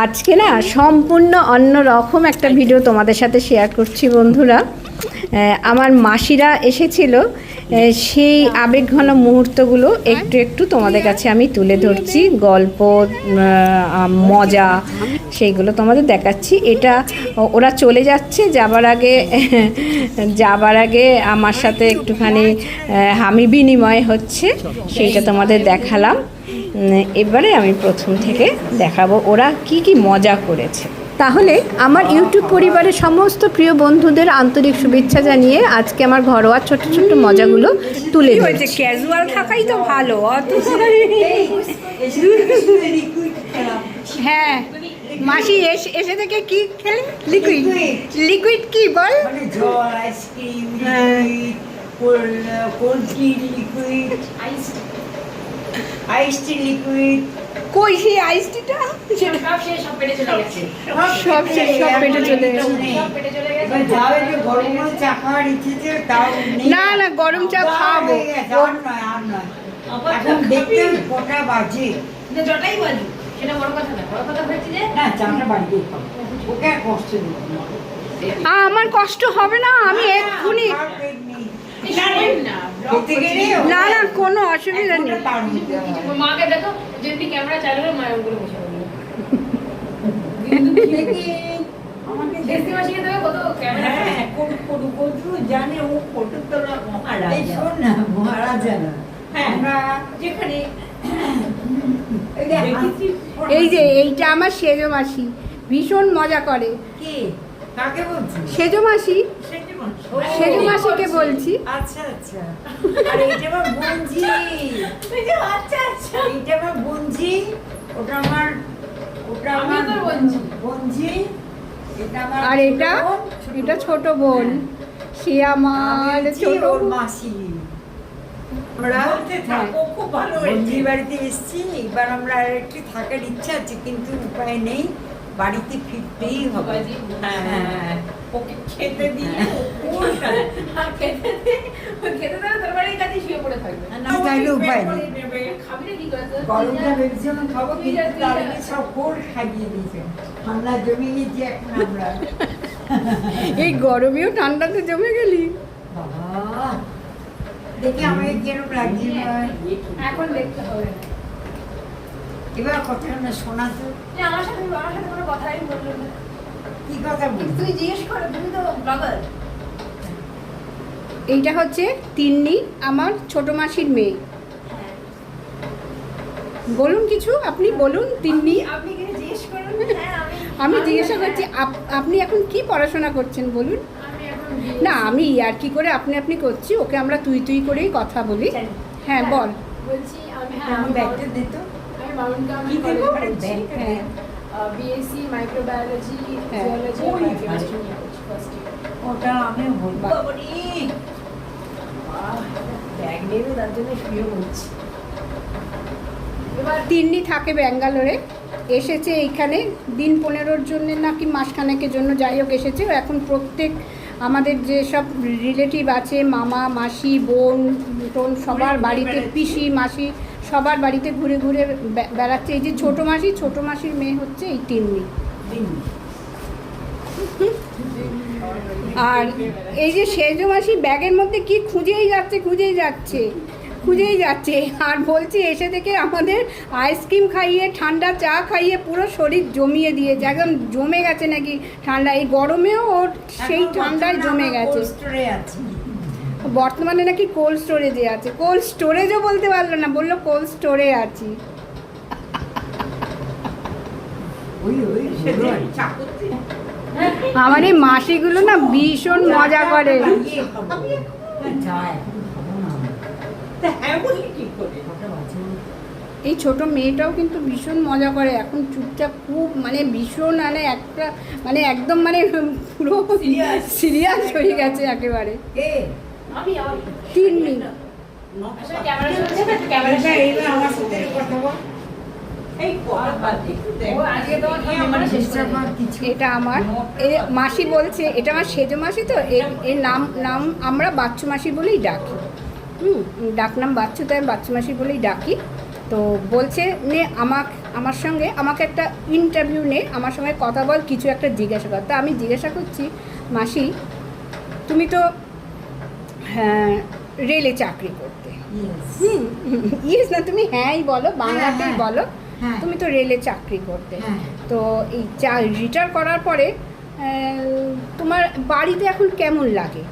আজকে না সম্পূর্ণ অন্য রকম একটা ভিডিও তোমাদের সাথে শেয়ার করছি বন্ধুরা। আমার মাসিরা এসেছিল, সেই আবেগঘন মুহূর্তগুলো একটু একটু তোমাদের কাছে আমি তুলে ধরছি, গল্প মজা সেইগুলো তোমাদের দেখাচ্ছি। এটা ওরা চলে যাচ্ছে, যাবার আগে আমার সাথে একটুখানি হামি বিনিময় হচ্ছে, সেইটা তোমাদের দেখালাম। এবারে আমি প্রথম থেকে দেখাবো ওরা কি মজা করেছে। তাহলে আমার ইউটিউব পরিবারের সমস্ত প্রিয় বন্ধুদের আন্তরিক শুভেচ্ছা জানিয়ে আজকে আমার ঘরোয়া ছোট ছোট মজাগুলো তুলে ধরেছে। ক্যাজুয়াল থাকাই তো ভালো, অত হ্যাঁ। মাসি এসে থেকে কি খেলে? লিকুইড কি বল? জল, আইসক্রিম, আইসটি লিকুইড। কই সেই আইসটিটা? সব পেটে চলে গেছে। না না, গরম চা খাবো। এখন দেখতে কটা বাজে, সেটা বড় কথা না, বড় কথা হচ্ছে যে না চাটা বাড়িতে ওকে আর কষ্ট নেই। আমার কষ্ট হবে না, আমি এক্ষুনি না না কোনো অসুবিধা নেই। মাকে দেখো, যদি ক্যামেরা চালু করে মায়ের উপরে বসে পড়লো। আমাকে দেখতে মাসিকে দেখো কত ক্যামেরা জানে ও ফটো তোলা মহারাজা। এই শোন না, মহারাজা না। হ্যাঁ, আমরা যেখানে এই যে এইটা আমার সেজো মাসি, ভীষণ মজা করে। কি কাকে বলছিস? সেজো মাসি, সেজো মাসিকে বলছি। আচ্ছা আচ্ছা, আর এইটা আমার বোনজি। আচ্ছা আচ্ছা, এইটা আমার বোনজি, ওটা আমার বোনজি, এটা আমার। আর এটা ছোট বোন, সে আমার ছোট মাসি। আমরা খুব ভালো বন্ধুর বাড়িতে এসেছি, এবার আমরা আর একটু থাকার ইচ্ছা আছে, কিন্তু উপায় নেই, বাড়িতে ফিরতেই হবে। হ্যাঁ, ওকে খেতে দিয়ে তোর বাড়ির কাছে শুয়ে পড়ে থাকবে। না তাইলে উপায় নেই। খাবি না কি করে? গরমটা ভেবেছিলাম খাবো, কিন্তু তার আগে সব কোল খাইয়ে দিয়েছে। ঠান্ডা জমে গেছি এখন আমরা। এই গরমেও ঠান্ডাতে জমে গেলি বাবা, দেখি আমাকে কিরকম লাগছে। এখন দেখতে হবে না। এবার কথা না শোনা তো। আমার সাথে কোনো কথাই বললো না। কি কথা বলছি? তুই জিজ্ঞেস করো, তুমি তো ব্লগার। এইটা হচ্ছে তিন্নি, আমার ছোট মাসির মেয়ে। বলুন কিছু, আপনি বলুন। তিন্নি, আপনি কি জিজ্ঞেস করুন? হ্যাঁ, আমি জিজ্ঞাসা করছি আপনি এখন কি পড়াশোনা করছেন বলুন। না, আমি আর কি করে আপনি করছি, ওকে আমরা তুই করেই কথা বলি। হ্যাঁ বল। বলছি আমি ব্যাগটা দিত। আমি মাউন্ট কি দেবো? আরে কলেজে ব্যাগ, হ্যাঁ। বিএসসি মাইক্রোবায়োলজি, হ্যাঁ। জিওলজি ওই আর কেমিস্ট্রি নিয়ে পড়ছি ফার্স্ট ইয়ার। ওটা আমি বলবো। ব্যাগ নেবে, তার জন্য শুয়ে পড়ছি। এবার তিন্নি থাকে ব্যাঙ্গালোরে, এসেছে এইখানে দিন 15-র জন্য নাকি মাসখানেকের জন্য, যাই হোক এসেছে। এখন প্রত্যেক আমাদের যেসব রিলেটিভ আছে, মামা মাসি বোন টোন সবার বাড়িতে, পিসি মাসি সবার বাড়িতে ঘুরে ঘুরে বেড়াচ্ছে। এই যে ছোট মাসির মেয়ে হচ্ছে এই তিন্নি। আর এই যে সেজো মাসি ব্যাগের মধ্যে কি খুঁজেই যাচ্ছে আর বলছি এসে থেকে আমাদের আইসক্রিম খাইয়ে, ঠান্ডা চা খাইয়ে পুরো শরীর জমিয়ে দিয়েছে, একদম জমে গেছে নাকি ঠান্ডা। এই গরমেও ওর সেই ঠান্ডায় জমে গেছে। বর্তমানে নাকি কোল্ড স্টোরেজে আছে। কোল্ড স্টোরেজও বলতে পারলো না, বললো কোল্ড স্টোরে আছি। আমার এই মাসিগুলো না ভীষণ মজা করে। এই ছোট মেয়েটাও কিন্তু ভীষণ মজা করে, এখন চুপচাপ খুব ভীষণ একটা একদম পুরো সিরিয়াস হয়ে গেছে একেবারে। তিন্নি, ক্যামেরা চলছে না, ক্যামেরাটা এইবার আমার সাথে কথা বল। এটা আমার মাসি বলছে, এটা আমার সেজো মাসি, তো এর নাম আমরা বাচ্চু মাসি বলেই ডাকি। ডাকনাম বাচ্চু, তাই বাচ্চু মাসি বলেই ডাকি। তো বলছে নে আমাকে আমার সঙ্গে আমাকে একটা ইন্টারভিউ নে, আমার সঙ্গে কথা বল, কিছু একটা জিজ্ঞাসা কর। তা আমি জিজ্ঞাসা করছি, মাসি তুমি তো হ্যাঁ রেলে চাকরি করতে, ইয়েস না তুমি হ্যাঁই বলো, বাংলাতেই হ্যাঁ, বলো, হ্যাঁ। তুমি তো রেলে চাকরি করতে, হ্যাঁ। তো এই রিটায়ার করার পরে তোমার বাড়িতে এখন কেমন লাগে?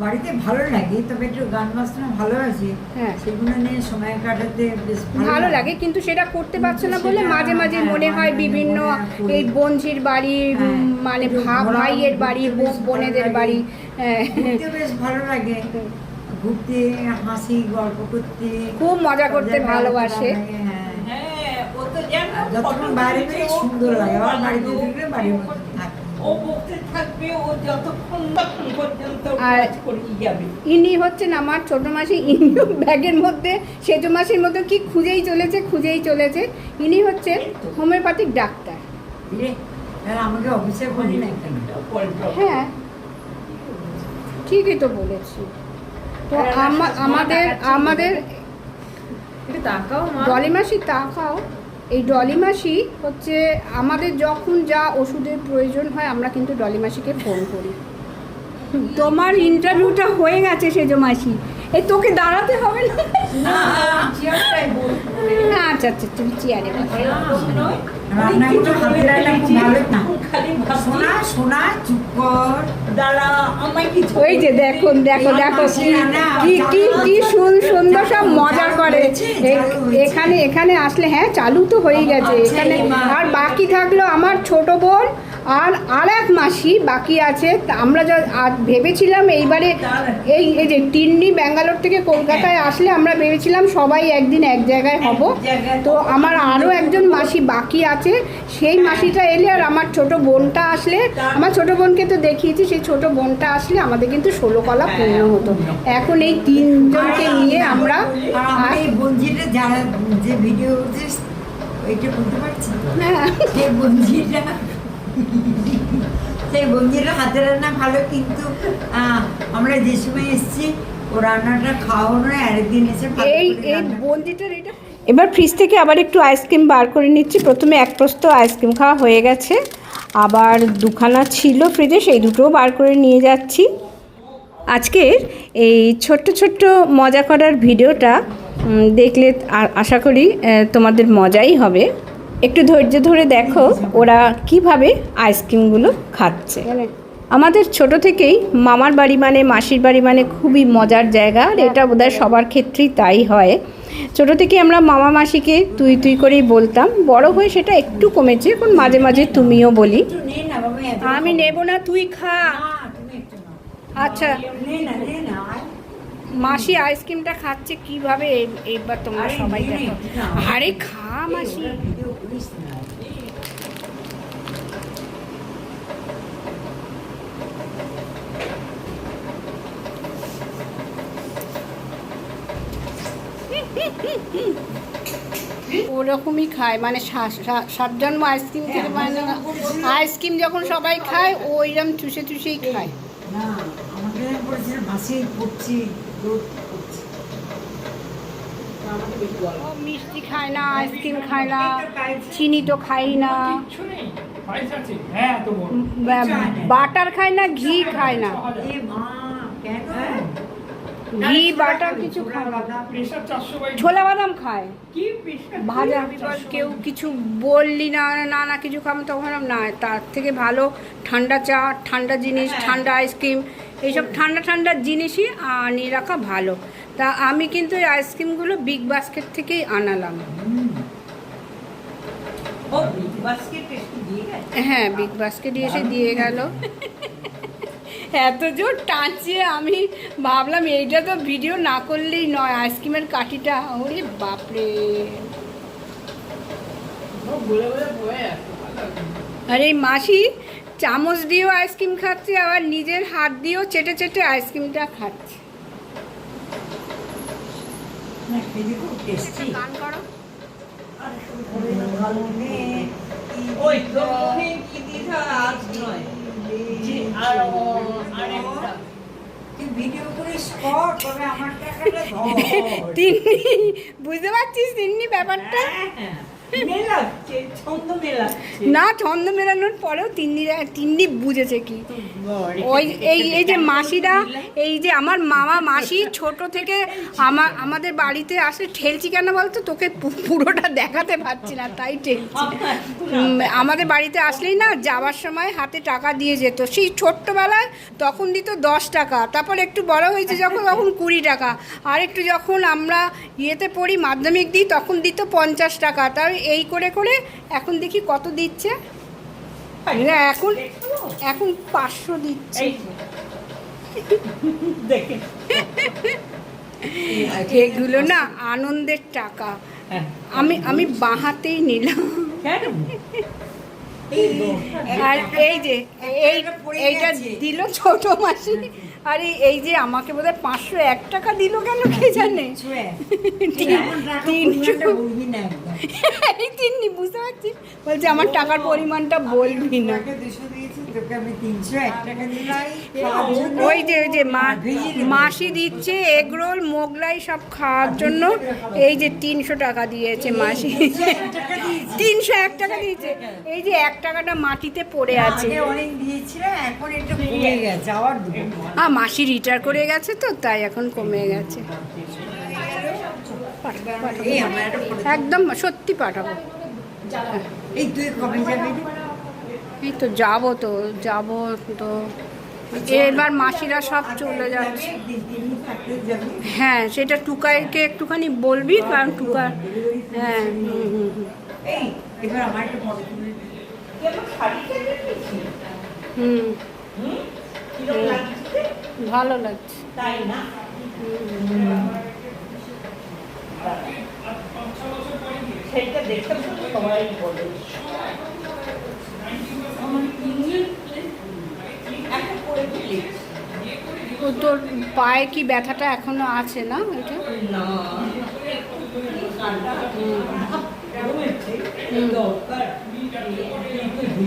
বাড়িতে ভালো লাগে, তবে একটু গান বাজনা ভালোবাসি, হ্যাঁ। সেগুলো নিয়ে সময় কাটাতে বেশ ভালো লাগে, কিন্তু সেটা করতে পারছো না বলে সেটা, মাঝে মাঝে হ্যাঁ, মনে হয় মাঝে বিভিন্ন মনে হয় এই বোনঝির বাড়ি, হ্যাঁ, মানে একটু ঘোরা, ভাইয়ের বাড়ি, ঘুরতে বেশ ভালো বোনেদের লাগে। বাড়ি, ঘুরতে বেশ ভালো লাগে, ঘুরতে, হাসি, গল্প করতে, খুব মজা করতে ভালোবাসে। হ্যাঁ। হ্যাঁ, ও তো জানো, আর যতক্ষণ বাইরে বেরিয়ে সুন্দর লাগে, আবার বাড়িতে ঢুকলে বাড়ির মধ্যে থাকে। ও বলতে থাকবে, ও যতক্ষণ তখন পর্যন্ত আর কাজ করেই যাবে। ইনি হচ্ছেন আমার ছোট মাসি, ইনিও ব্যাগের মধ্যে সেজো মাসির মতো কি খুঁজেই চলেছে। ইনি হচ্ছেন হোমিওপ্যাথিক ডাক্তার। রে, তাহলে আমাকে অফিসে করি না কেন? হ্যাঁ ঠিকই তো বলেছি। তো আমাদের ডলি মাসি তাকাও, এই ডলি মাসি হচ্ছে আমাদের যখন যা ওষুধের প্রয়োজন হয় আমরা কিন্তু ডলি মাসিকে ফোন করি। তোমার ইন্টারভিউটা হয়ে গেছে সেজো মাসি, এই তোকে দাঁড়াতে হবে না। আচ্ছা তুমি চেয়ারে রান্নাগুলো হাতে রান্না খুব ভালো না। সোনা চুপ কর। দাঁড়া, আমায় কিছু ওই যে দেখো কি সুন্দর সব মজা করে। এখানে আসলে হ্যাঁ চালু তো হয়ে গেছে এখানে, আর বাকি থাকলো আমার ছোট বোন আর এক মাসি বাকি আছে। তা আমরা ভেবেছিলাম এইবারে এই যে টিন্নি ব্যাঙ্গালোর থেকে কলকাতায় আসলে আমরা ভেবেছিলাম সবাই একদিন এক জায়গায় হব। তো আমার আরও একজন মাসি বাকি আছে, সেই মাসিটা এলে আর আমার ছোট বোনটা আসলে, আমার ছোট বোনকে তো দেখিয়েছি, সেই ছোট বোনটা আসলে আমাদের কিন্তু 16 কলা পূর্ণ হতো। এখন এই 3 জনকে নিয়ে আমরা এই বঞ্জিটা যারা যে ভিডিও করছিস ওইটা বলতে পারছি তো। হ্যাঁ সেই বঞ্জিটা হাতের রান্না ভালো, কিন্তু আমরা যে সময় এসেছি ও রান্নাটা খাওয়ানো আরেকদিন এসে এই বন্দিটার এটা। এবার ফ্রিজ থেকে আবার একটু আইসক্রিম বার করে নিচ্ছি। প্রথমে এক প্রস্ত আইসক্রিম খাওয়া হয়ে গেছে, আবার দুখানা ছিল ফ্রিজে, সেই দুটোও বার করে নিয়ে যাচ্ছি। আজকের এই ছোট্ট মজা করার ভিডিওটা দেখলে আশা করি তোমাদের মজাই হবে। একটু ধৈর্য ধরে দেখো ওরা কিভাবে আইসক্রিমগুলো খাচ্ছে। আমাদের ছোট থেকেই মামার বাড়ি মানে মাসির বাড়ি মানে খুবই মজার জায়গা, আর এটা বোধহয় সবার ক্ষেত্রেই তাই হয়। ছোট থেকে আমরা মামা মাসিকে তুই করেই বলতাম, বড় হয়ে সেটা একটু কমেছে, এখন মাঝে মাঝে তুমিও বলি। আমি নেব না, তুই খা। আচ্ছা মাসি আইসক্রিমটা খাচ্ছে কিভাবে এইবার তোমরা সবাই দেখো। আরে খা মাসি। ওরকমই খায়, মানে সাত জন্ম আইসক্রিম খেতে পায় না, আইসক্রিম যখন সবাই খায় ও ওইরকম চুষেই খায়। না আমাকে বলেছিল বাসে পড়ছি, ও মিষ্টি খায় না, আইসক্রিম খায় না, চিনি তো খাই না, বাটার খায় না, ঘি খায় না, ঘি বাটার কিছু খায় না, ছোলা বাদাম খায়, ভাজা। কেউ কিছু বললি না কিছু খাবো, তখন না তার থেকে ভালো ঠান্ডা চা, ঠান্ডা জিনিস, ঠান্ডা আইসক্রিম, এইসব ঠান্ডা জিনিসই আনিয়ে রাখা ভালো। তা আমি কিন্তু এই আইসক্রিমগুলো বিগ বাস্কেট থেকেই আনালাম। হ্যাঁ বিগ বাস্কেট এসে দিয়ে গেল। এত জোর টানছে, আমি ভাবলাম এইটা তো ভিডিও না করলেই নয়, আইসক্রিমের কাঠিটা। ওরে বাপরে, আর এই মাসি চামচ দিয়েও আইসক্রিম খাচ্ছে, আবার নিজের হাত দিয়েও চেটে আইসক্রিমটা খাচ্ছে। গান করো। বুঝতে পারছিস তিন্নি ব্যাপারটা? মেলাচ্ছে, ছন্দ মেলাচ্ছে। না, ছন্দ মেলানোর পরেও তিন্নি বুঝেছে কি ওই এই যে মাসিরা, এই যে আমার মামা মাসি ছোট থেকে আমাদের বাড়িতে আসে, ঠেলছি কেন বলতো, তোকে পুরোটা দেখাতে পারছি না তাই ঠেলছি। আমাদের বাড়িতে আসলেই না যাওয়ার সময় হাতে টাকা দিয়ে যেত, সেই ছোট্টবেলায় তখন দিত 10 টাকা, তারপর একটু বড় হয়েছে যখন তখন 20 টাকা, আর একটু যখন আমরা ইয়েতে পড়ি মাধ্যমিক দিই তখন দিত 50 টাকা, তাই এই করে করে এখন দেখি কত দিচ্ছে, এখন 500 দিচ্ছে। এগুলো না আনন্দের টাকা, আমি বাঁহাতেই নিলাম। আর এই যে এইটা দিল ছোট মাসি, আর এই যে আমাকে বোধহয় 501 টাকা দিল কেন কে জানে। এই তিন্নি বুঝতে পারছিস, বলছে আমার টাকার পরিমাণটা বলবি না। ওই যে মাসি দিচ্ছে এগরোল মোগলাই সব খাওয়ার জন্য, এই যে 300 টাকা দিয়েছে মাসি, 301 টাকা দিয়েছে। এই যে 1 টাকাটা মাটিতে পড়ে আছে, মাসি রিটায়ার করে গেছে তো তাই এখন কমে গেছে। একদম সত্যি পাঠাবো। এই তো যাবো তো এবার মাসিরা সব চলে যাচ্ছে। হ্যাঁ, সেটা টুকাইকে একটুখানি বলবি, কারণ টুকা, হ্যাঁ ভালো লাগছে। তোর পায়ে কি ব্যথাটা এখনো আছে না? এটা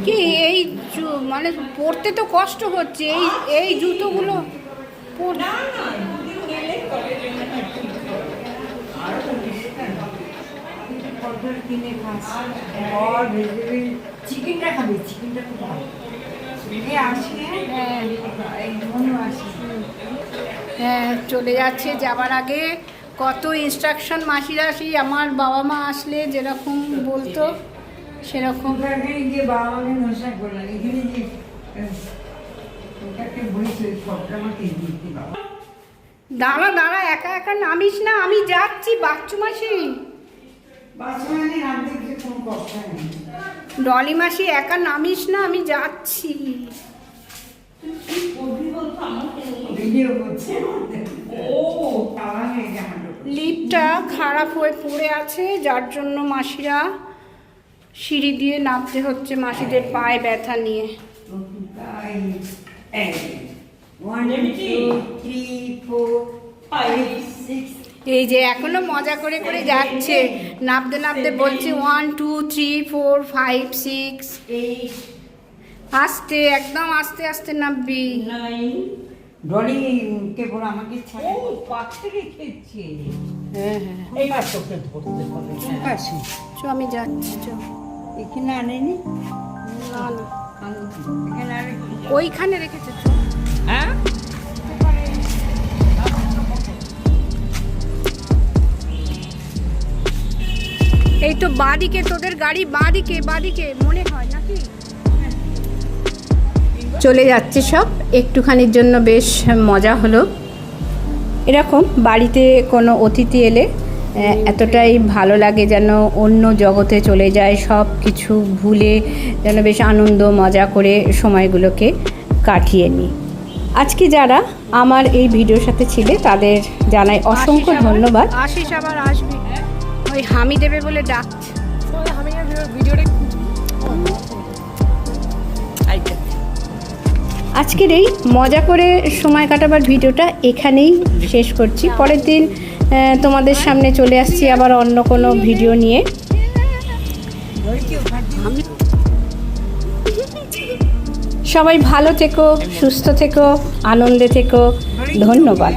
কি এই মানে পড়তে তো কষ্ট হচ্ছে, এই জুতোগুলো চিকেনটা খাবি, চিকেনটা খুব ভালো। হ্যাঁ, চলে যাচ্ছে। যাবার আগে কত ইনস্ট্রাকশন মাসিরা, সেই আমার বাবা মা আসলে যেরকম বলতো সেরকম। দাঁড়া একা একা নামিস না, আমি যাচ্ছি বাচ্চু মাসি। ডলি মাসি একা নামিস না, আমি যাচ্ছি। লিফটটা খারাপ হয়ে পড়ে আছে, যার জন্য মাসিরা সিঁড়ি দিয়ে নামতে হচ্ছে, মাসিদের পায়ে ব্যথা নিয়ে। 1 2 3 4 5 6। এই যে এখনো মজা করে করে যাচ্ছে, নামতে বলছে 1 2 3 4 5 6 8। আস্তে, একদম আস্তে আস্তে নামবি। ডলি কেবল আমাকে পাশে রেখেছে। হ্যাঁ, এইবার তোকে ধরতে হবে। চো আমি যাচ্ছি, চো। এখানে আনেনি? না, এখানে আনে, ওইখানে রেখেছে। হ্যাঁ, এই তো বাঁদিকে তোদের গাড়ি, বাঁদিকে মনে হয় নাকি? চলে যাচ্ছে সব, একটুখানির জন্য বেশ মজা হলো। এরকম বাড়িতে কোনো অতিথি এলে এতটাই ভালো লাগে, যেন অন্য জগতে চলে যায়, সব কিছু ভুলে যেন বেশ আনন্দ মজা করে সময়গুলোকে কাটিয়ে নিই। আজকে যারা আমার এই ভিডিওর সাথে ছিলে তাদের জানাই অসংখ্য ধন্যবাদ। আশিস আবার আসবি, ওই হামি দেবে বলে ডাকছে। আজকের এই মজা করে সময় কাটাবার ভিডিওটা এখানেই শেষ করছি। পরের দিন তোমাদের সামনে চলে আসছি আবার অন্য কোনো ভিডিও নিয়ে। সবাই ভালো থেকো, সুস্থ থেকো, আনন্দে থেকো। ধন্যবাদ।